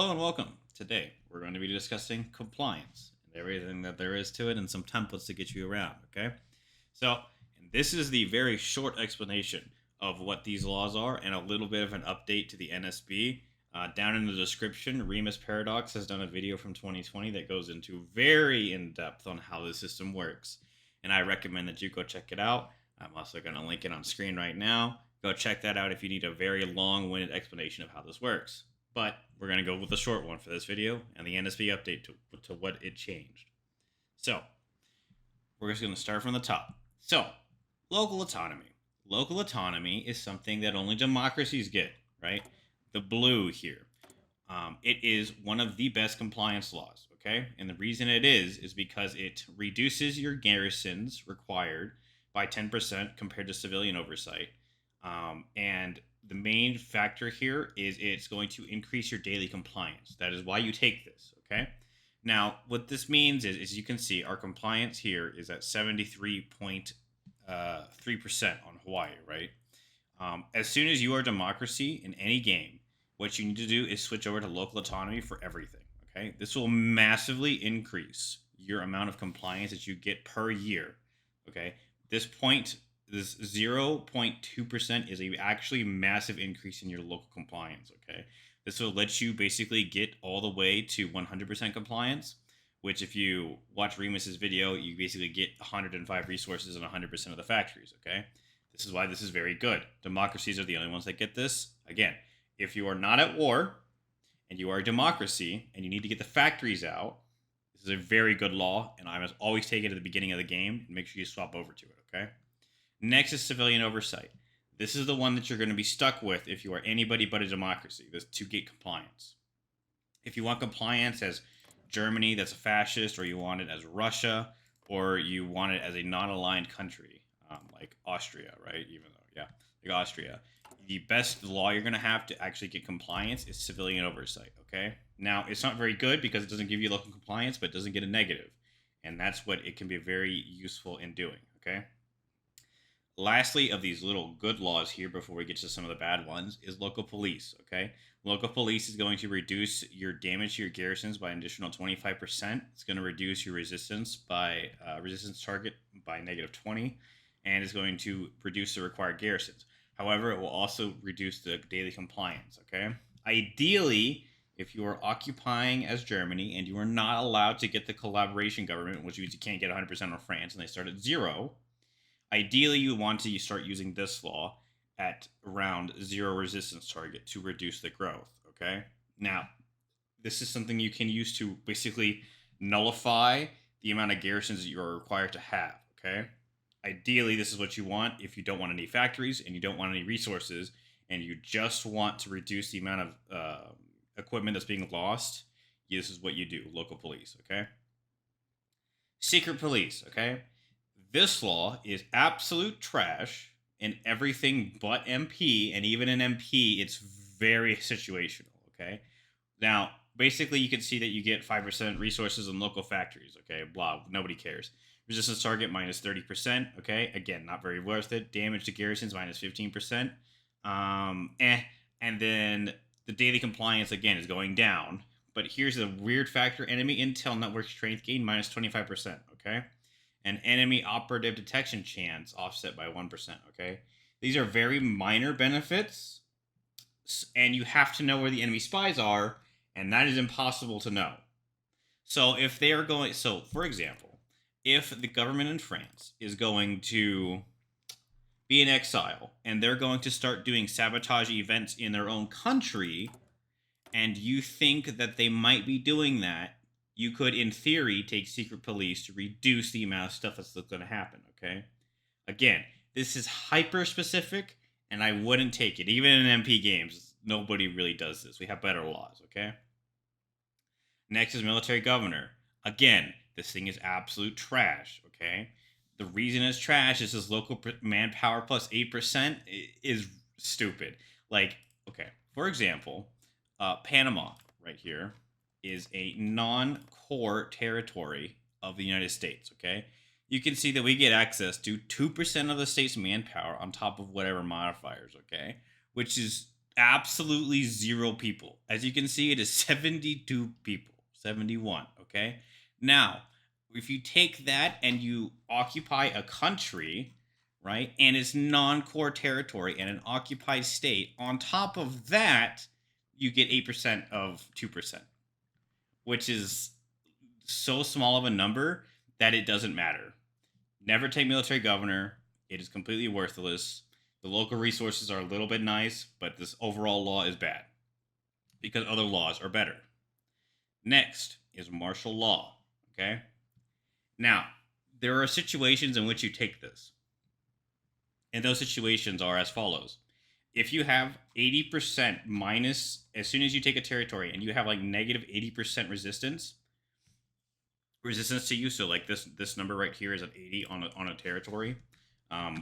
Hello and welcome. Today we're going to be discussing compliance and everything that there is to it and some templates to get you around, okay? So, and this is the very short explanation of what these laws are and a little bit of an update to the NSB. Down in the description, Remus Paradox has done a video from 2020 that goes into very in depth on how the system works. And I recommend that you go check it out. I'm also going to link it on screen right now. Go check that out if you need a very long-winded explanation of how this works. But we're going to go with the short one for this video and the NSB update to what it changed. So, we're just going to start from the top. So, local autonomy. Local autonomy is something that only democracies get, right? The blue here. It is one of the best compliance laws, okay? And the reason it is because it reduces your garrisons required by 10% compared to civilian oversight. And the main factor here is it's going to increase your daily compliance. That is why you take this, okay? Now, what this means is, as you can see, our compliance here is at 73.3% on Hawaii, right? As soon as you are a democracy in any game, what you need to do is switch over to local autonomy for everything, okay? This will massively increase your amount of compliance that you get per year, okay? This 0.2% is a actually massive increase in your local compliance, okay? This will let you basically get all the way to 100% compliance, which if you watch Remus's video, you basically get 105 resources in 100% of the factories, okay? This is why this is very good. Democracies are the only ones that get this. Again, if you are not at war and you are a democracy and you need to get the factories out, this is a very good law, and I must always take it at the beginning of the game and make sure you swap over to it, okay? Next is civilian oversight. This is the one that you're going to be stuck with if you are anybody but a democracy, this to get compliance. If you want compliance as Germany that's a fascist, or you want it as Russia, or you want it as a non-aligned country, like Austria, right? Like Austria. The best law you're going to have to actually get compliance is civilian oversight, okay? Now, it's not very good because it doesn't give you local compliance, but it doesn't get a negative. And that's what it can be very useful in doing, okay? Lastly, of these little good laws here before we get to some of the bad ones is local police, okay? Local police is going to reduce your damage to your garrisons by an additional 25%. It's going to reduce your resistance target by -20, and it's going to reduce the required garrisons. However, it will also reduce the daily compliance, okay? Ideally, if you are occupying as Germany and you are not allowed to get the collaboration government, which means you can't get 100% on France and they start at 0, ideally you want to start using this law at around 0 resistance target to reduce the growth, okay? Now, this is something you can use to basically nullify the amount of garrisons that you are required to have, okay? Ideally, this is what you want if you don't want any factories and you don't want any resources and you just want to reduce the amount of equipment that's being lost. This is what you do, local police, okay? Secret police, okay? This law is absolute trash in everything but MP, and even in MP, it's very situational, okay? Now, basically, you can see that you get 5% resources in local factories, okay? Blah, nobody cares. Resistance target minus 30%. Okay, again, not very worth it. Damage to garrisons minus 15%. And then the daily compliance again is going down. But here's the weird factor: enemy intel network strength gain minus 25%. Okay, and enemy operative detection chance offset by 1%. Okay, these are very minor benefits, and you have to know where the enemy spies are, and that is impossible to know. So if they are going, so for example, if the government in France is going to be in exile and they're going to start doing sabotage events in their own country, and you think that they might be doing that, you could, in theory, take secret police to reduce the amount of stuff that's going to happen, okay? Again, this is hyper-specific, and I wouldn't take it. Even in MP games, nobody really does this. We have better laws, okay? Next is military governor. Again, this thing is absolute trash, okay? The reason it's trash is this local manpower plus 8% is stupid. Like, okay, for example, Panama right here is a non-core territory of the United States, okay? You can see that we get access to 2% of the state's manpower on top of whatever modifiers, okay? Which is absolutely zero people. As you can see, it is 72 people, 71. Okay. Now, if you take that and you occupy a country, right, and it's non core territory and an occupied state, on top of that, you get 8% of 2%, which is so small of a number that it doesn't matter. Never take military governor. It is completely worthless. The local resources are a little bit nice, but this overall law is bad because other laws are better. Next is martial law. Okay. Now, there are situations in which you take this, and those situations are as follows. If you have 80% minus, as soon as you take a territory and you have like negative 80% resistance to you, so like this number right here is at 80 on a territory.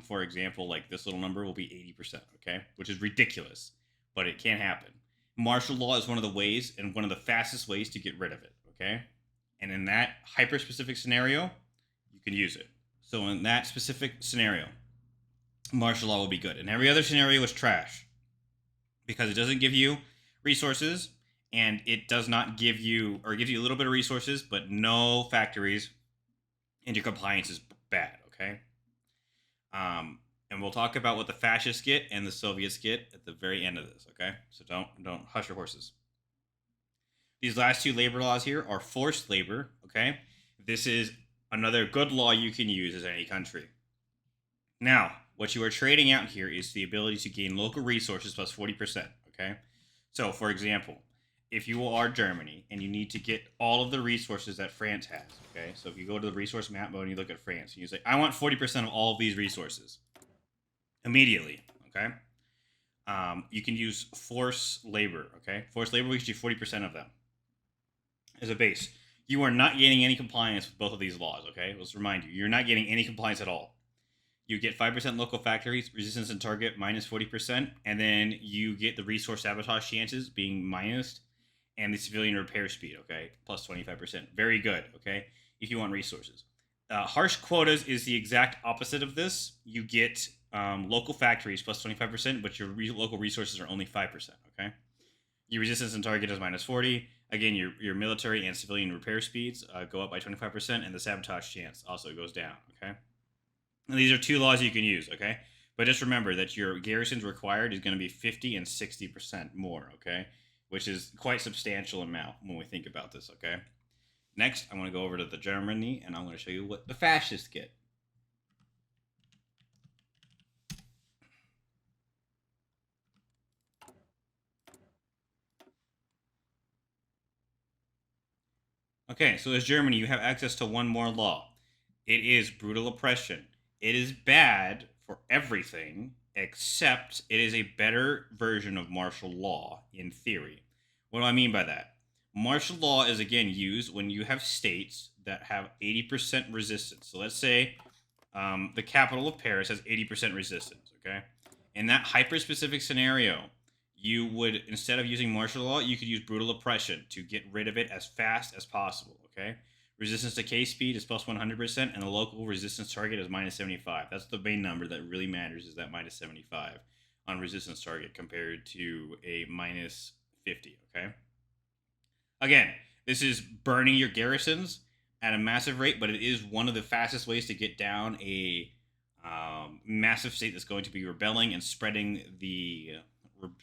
For example, like this little number will be 80%, okay, which is ridiculous, but it can happen. Martial law is one of the ways and one of the fastest ways to get rid of it, okay? And in that hyper specific scenario, you can use it. So in that specific scenario, martial law will be good. And every other scenario is trash because it doesn't give you resources, and it does not give you, or gives you a little bit of resources, but no factories, and your compliance is bad, okay? And we'll talk about what the fascists get and the Soviets get at the very end of this, okay? So don't hush your horses. These last two labor laws here are forced labor, okay? This is another good law you can use as any country. Now, what you are trading out here is the ability to gain local resources plus 40%, okay? So, for example, if you are Germany and you need to get all of the resources that France has, okay? So if you go to the resource map mode and you look at France and you say, I want 40% of all of these resources immediately, okay? You can use forced labor, okay? Forced labor will get you 40% of them as a base. You are not gaining any compliance with both of these laws, okay? Let's remind you, you're not getting any compliance at all. You get 5% local factories, resistance and target minus 40%, and then you get the resource sabotage chances being minus, and the civilian repair speed, okay, plus 25%. Very good, okay, if you want resources. Harsh quotas is the exact opposite of this. You get local factories plus 25%, but your local resources are only 5%, okay? Your resistance and target is minus 40. Again, your military and civilian repair speeds go up by 25%, and the sabotage chance also goes down, okay? And these are two laws you can use, okay? But just remember that your garrisons required is going to be 50 and 60% more, okay? Which is quite substantial amount when we think about this, okay? Next, I'm going to go over to the Germany, and I'm going to show you what the fascists get. Okay, so as Germany, you have access to one more law. It is brutal oppression. It is bad for everything, except it is a better version of martial law in theory. What do I mean by that? Martial law is again used when you have states that have 80% resistance. So let's say the capital of Paris has 80% resistance, okay? In that hyper specific scenario, you would, instead of using martial law, you could use brutal oppression to get rid of it as fast as possible, okay? Resistance decay speed is plus 100%, and the local resistance target is minus 75. That's the main number that really matters, is that minus 75 on resistance target compared to a minus 50, okay? Again, this is burning your garrisons at a massive rate, but it is one of the fastest ways to get down a massive state that's going to be rebelling and spreading the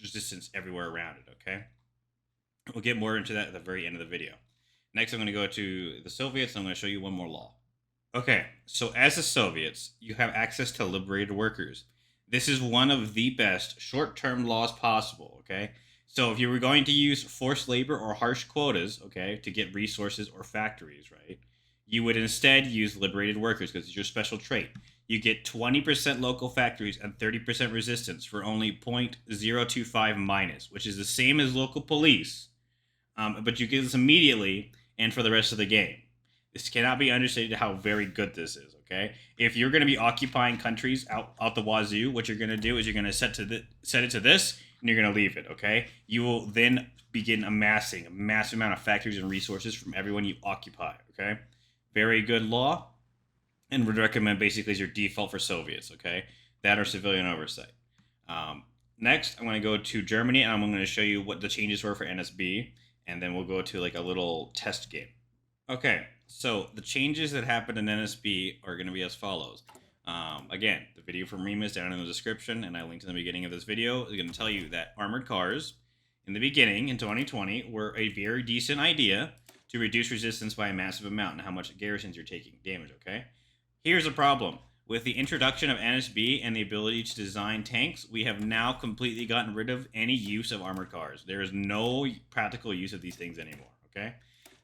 resistance everywhere around it, okay? We'll get more into that at the very end of the video. Next, I'm going to go to the Soviets, and I'm going to show you one more law. Okay, so as the Soviets, you have access to liberated workers. This is one of the best short-term laws possible, okay? So if you were going to use forced labor or harsh quotas, okay, to get resources or factories, right, you would instead use liberated workers because it's your special trait. You get 20% local factories and 30% resistance for only 0.025 minus, which is the same as local police, but you get this immediately and for the rest of the game. This cannot be understated how very good this is, okay? If you're going to be occupying countries out the wazoo, what you're going to do is you're going to set it to this, and you're going to leave it, okay? You will then begin amassing a massive amount of factories and resources from everyone you occupy, okay? Very good law, and would recommend basically as your default for Soviets, okay? That or civilian oversight. Next, I'm going to go to Germany, and I'm going to show you what the changes were for NSB, and then we'll go to like a little test game. Okay, so the changes that happened in NSB are going to be as follows. Again, the video from Remus down in the description, and I linked in the beginning of this video, is going to tell you that armored cars in the beginning in 2020 were a very decent idea to reduce resistance by a massive amount and how much garrisons you're taking damage, okay? Here's a problem. With the introduction of NSB and the ability to design tanks, we have now completely gotten rid of any use of armored cars. There is no practical use of these things anymore, okay?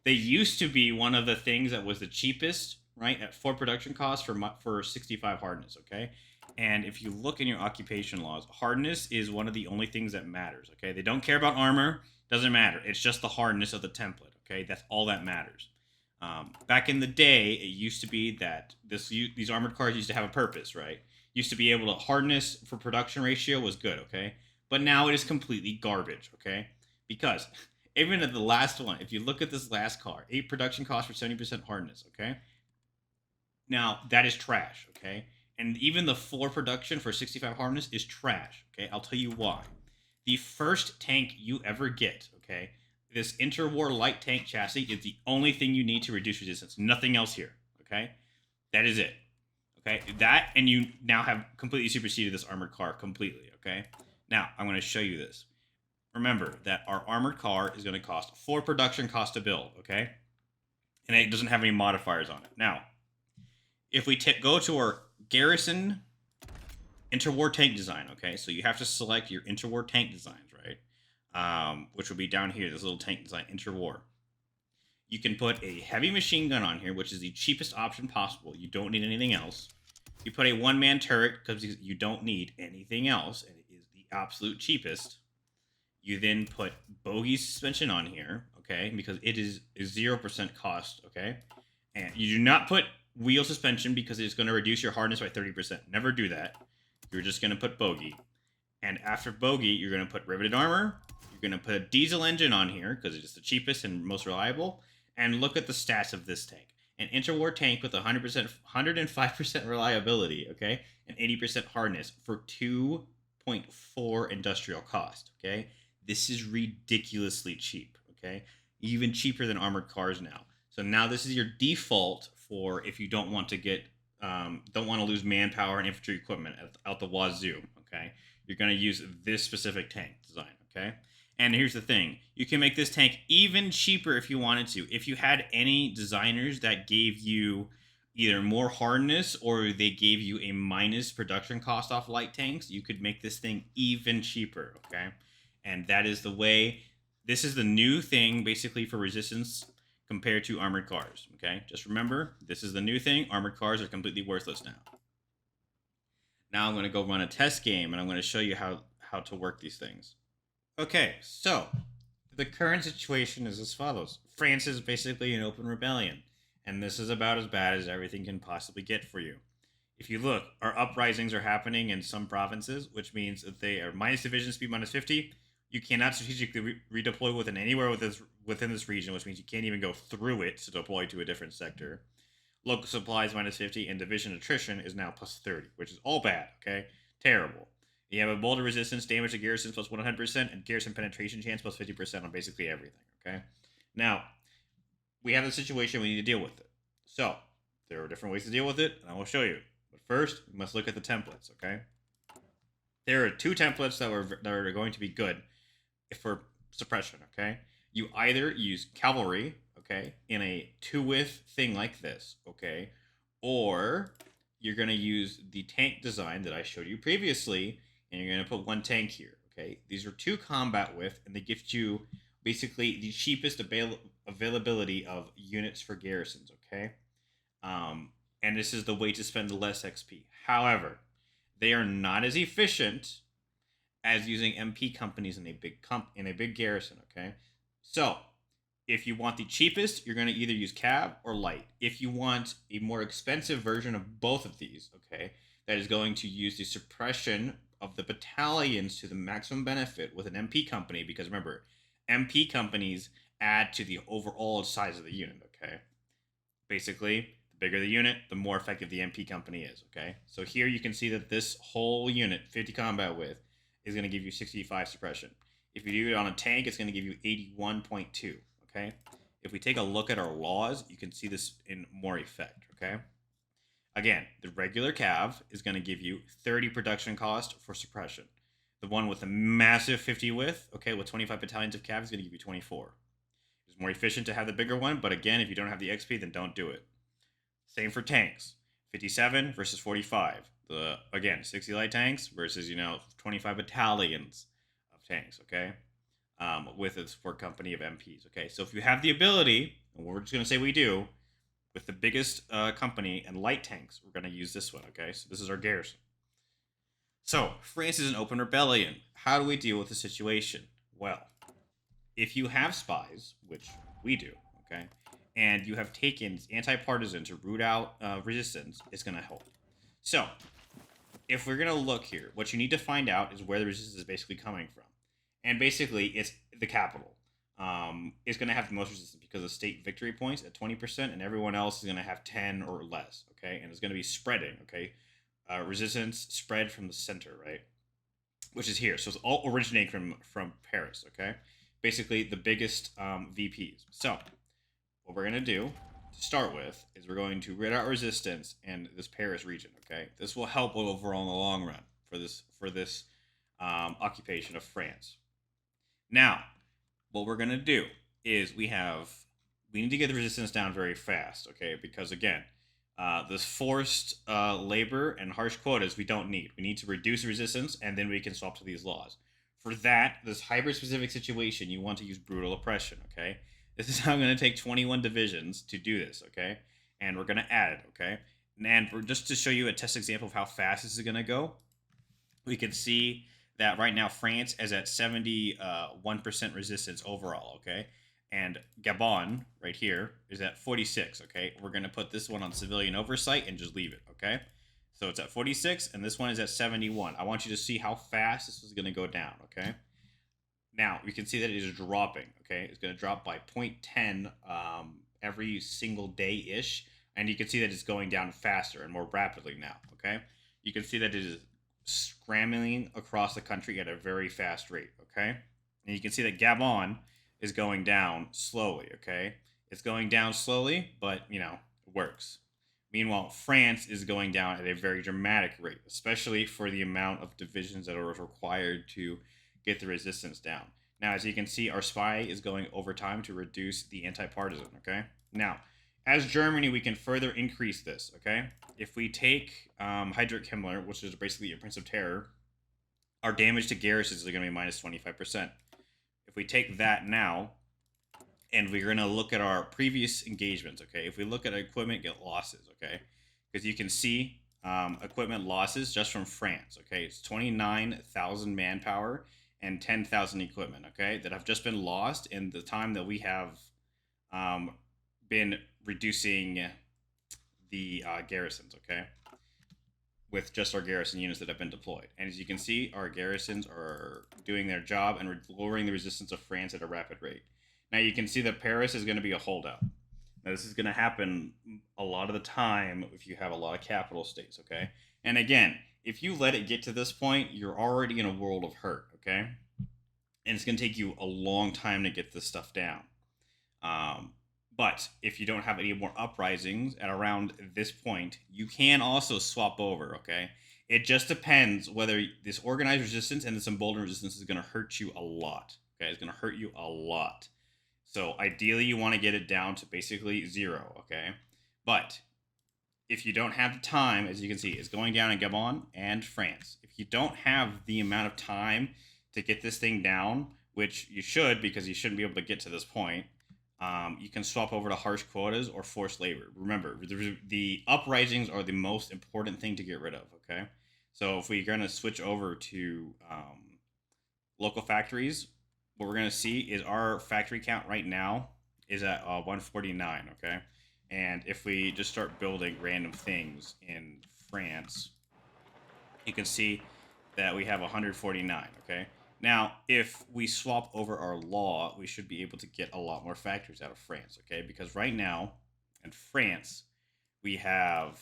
They used to be one of the things that was the cheapest, right, for production costs for 65 hardness, okay? And if you look in your occupation laws, hardness is one of the only things that matters, okay? They don't care about armor, doesn't matter. It's just the hardness of the template, okay? That's all that matters. Back in the day, it used to be that these armored cars used to have a purpose, right? Used to be able to hardness for production ratio was good, okay? But now it is completely garbage, okay? Because even at the last one, if you look at this last car, 8 production costs for 70% hardness, okay? Now, that is trash, okay? And even the 4 production for 65 hardness is trash, okay? I'll tell you why. The first tank you ever get, okay? This interwar light tank chassis is the only thing you need to reduce resistance. Nothing else here, okay? That is it, okay? That, and you now have completely superseded this armored car completely, okay? Now, I'm going to show you this. Remember that our armored car is going to cost 4 production cost to build, okay? And it doesn't have any modifiers on it. Now, if we go to our garrison interwar tank design, okay? So you have to select your interwar tank designs, right? Which will be down here, this little tank design, interwar. You can put a heavy machine gun on here, which is the cheapest option possible. You don't need anything else. You put a one-man turret because you don't need anything else, and it is the absolute cheapest. You then put bogey suspension on here, okay, because it is a 0% cost, okay? And you do not put wheel suspension because it's going to reduce your hardness by 30%. Never do that. You're just going to put bogey. And after bogey, you're going to put riveted armor. You're going to put a diesel engine on here because it's the cheapest and most reliable. And look at the stats of this tank. An interwar tank with 105% reliability, okay, and 80% hardness for 2.4 industrial cost, okay? This is ridiculously cheap, okay? Even cheaper than armored cars now. So now this is your default for if you don't want to don't want to lose manpower and infantry equipment out the wazoo, okay? You're going to use this specific tank design, okay? And here's the thing. You can make this tank even cheaper if you wanted to. If you had any designers that gave you either more hardness or they gave you a minus production cost off light tanks, you could make this thing even cheaper, okay? And that is the way. This is the new thing basically for resistance compared to armored cars, okay? Just remember, this is the new thing. Armored cars are completely worthless now. Now I'm going to go run a test game, and I'm going to show you how to work these things. Okay, so the current situation is as follows. France is basically an open rebellion, and this is about as bad as everything can possibly get for you. If you look, our uprisings are happening in some provinces, which means that they are minus division speed minus 50. You cannot strategically redeploy within anywhere within this region, which means you can't even go through it to deploy to a different sector. Local supplies minus 50, and division attrition is now plus 30, which is all bad, okay? Terrible. You have a boulder resistance, damage to garrisons plus 100%, and garrison penetration chance plus 50% on basically everything, okay? Now, we have the situation, we need to deal with it. So, there are different ways to deal with it, and I will show you. But first, we must look at the templates, okay? There are 2 templates that are going to be good for suppression, okay? You either use cavalry, okay, in a 2-width thing like this, okay? Or you're going to use the tank design that I showed you previously, and you're going to put 1 tank here, okay? These are 2 combat width, and they give you basically the cheapest availability of units for garrisons, okay? And this is the way to spend less XP. However, they are not as efficient as using MP companies in a big garrison, okay? So, if you want the cheapest, you're going to either use cab or light. If you want a more expensive version of both of these, okay, that is going to use the suppression of the battalions to the maximum benefit with an MP company, because remember, MP companies add to the overall size of the unit, okay? Basically, the bigger the unit, the more effective the MP company is, okay? So here you can see that this whole unit, 50 combat width, is going to give you 65 suppression. If you do it on a tank, it's going to give you 81.2. Okay. If we take a look at our laws, you can see this in more effect. Okay. Again, the regular cav is going to give you 30 production cost for suppression. The one with the massive 50 width, okay, with 25 battalions of cav is going to give you 24. It's more efficient to have the bigger one, but again, if you don't have the XP, then don't do it. Same for tanks. 57 versus 45. Again, 60 light tanks versus 25 battalions of tanks. Okay, with a support company of MPs. Okay, so if you have the ability, and we're just gonna say we do, with the biggest company and light tanks, we're gonna use this one. Okay, so this is our garrison. So France is an open rebellion. How do we deal with the situation? Well, if you have spies, which we do, okay, and you have taken anti-partisan to root out resistance, it's going to help. So, if we're going to look here, what you need to find out is where the resistance is basically coming from. And basically, it's the capital. It's going to have the most resistance because of state victory points at 20%, and everyone else is going to have 10 or less, okay? And it's going to be spreading, okay? Resistance spread from the center, right? Which is here. So it's all originating from Paris, okay? Basically, the biggest VPs. So, what we're going to do to start with is we're going to rid out resistance in this Paris region, okay? This will help overall in the long run for this occupation of France. Now, what we're going to do is we need to get the resistance down very fast, okay? Because again, this forced labor and harsh quotas we don't need. We need to reduce resistance, and then we can swap to these laws. For that, this hybrid-specific situation, you want to use brutal oppression, okay? This is how I'm going to take 21 divisions to do this, okay? And we're going to add it, okay? And just to show you a test example of how fast this is going to go, we can see that right now France is at 71% resistance overall, okay? And Gabon, right here, is at 46, okay? We're going to put this one on civilian oversight and just leave it, okay? So it's at 46, and this one is at 71. I want you to see how fast this is going to go down, okay? Now, you can see that it is dropping, okay? It's going to drop by 0.10 every single day-ish, and you can see that it's going down faster and more rapidly now, okay? You can see that it is scrambling across the country at a very fast rate, okay? And you can see that Gabon is going down slowly, okay? It's going down slowly, but, it works. Meanwhile, France is going down at a very dramatic rate, especially for the amount of divisions that are required to get the resistance down. Now, as you can see, our spy is going over time to reduce the anti-partisan, okay? Now, as Germany, we can further increase this, okay? If we take Heinrich Himmler, which is basically a Prince of Terror, our damage to garrisons is going to be minus 25%. If we take that now, and we're going to look at our previous engagements, okay? If we look at equipment get losses, okay? Because you can see equipment losses just from France, okay? It's 29,000 manpower and 10,000 equipment, okay? That have just been lost in the time that we have been reducing the garrisons, okay? With just our garrison units that have been deployed. And as you can see, our garrisons are doing their job and lowering the resistance of France at a rapid rate. Now you can see that Paris is going to be a holdout. Now this is going to happen a lot of the time if you have a lot of capital states, okay? And again, if you let it get to this point, you're already in a world of hurt, okay? And it's going to take you a long time to get this stuff down. But if you don't have any more uprisings at around this point, you can also swap over, okay? It just depends whether this organized resistance and this emboldened resistance is going to hurt you a lot, okay? It's going to hurt you a lot. So ideally, you want to get it down to basically 0, okay? But if you don't have the time, as you can see, it's going down in Gabon and France. If you don't have the amount of time to get this thing down, which you should because you shouldn't be able to get to this point, you can swap over to harsh quotas or forced labor. Remember, the uprisings are the most important thing to get rid of, okay? So if we're going to switch over to local factories, what we're going to see is our factory count right now is at 149, okay? And if we just start building random things in France, you can see that we have 149, okay? Now, if we swap over our law, we should be able to get a lot more factories out of France, okay? Because right now, in France, we have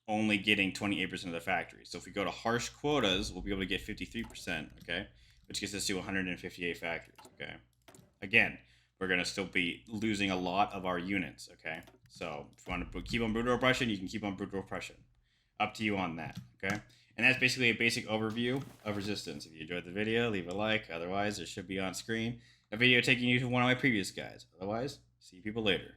only getting 28% of the factories. So if we go to harsh quotas, we'll be able to get 53%, okay? Which gets us to 158 factories, okay? Again, we're going to still be losing a lot of our units, okay? So if you want to keep on brutal oppression, you can keep on brutal oppression. Up to you on that, okay? And that's basically a basic overview of resistance. If you enjoyed the video, leave a like. Otherwise, it should be on screen. A video taking you to one of my previous guides. Otherwise, see people later.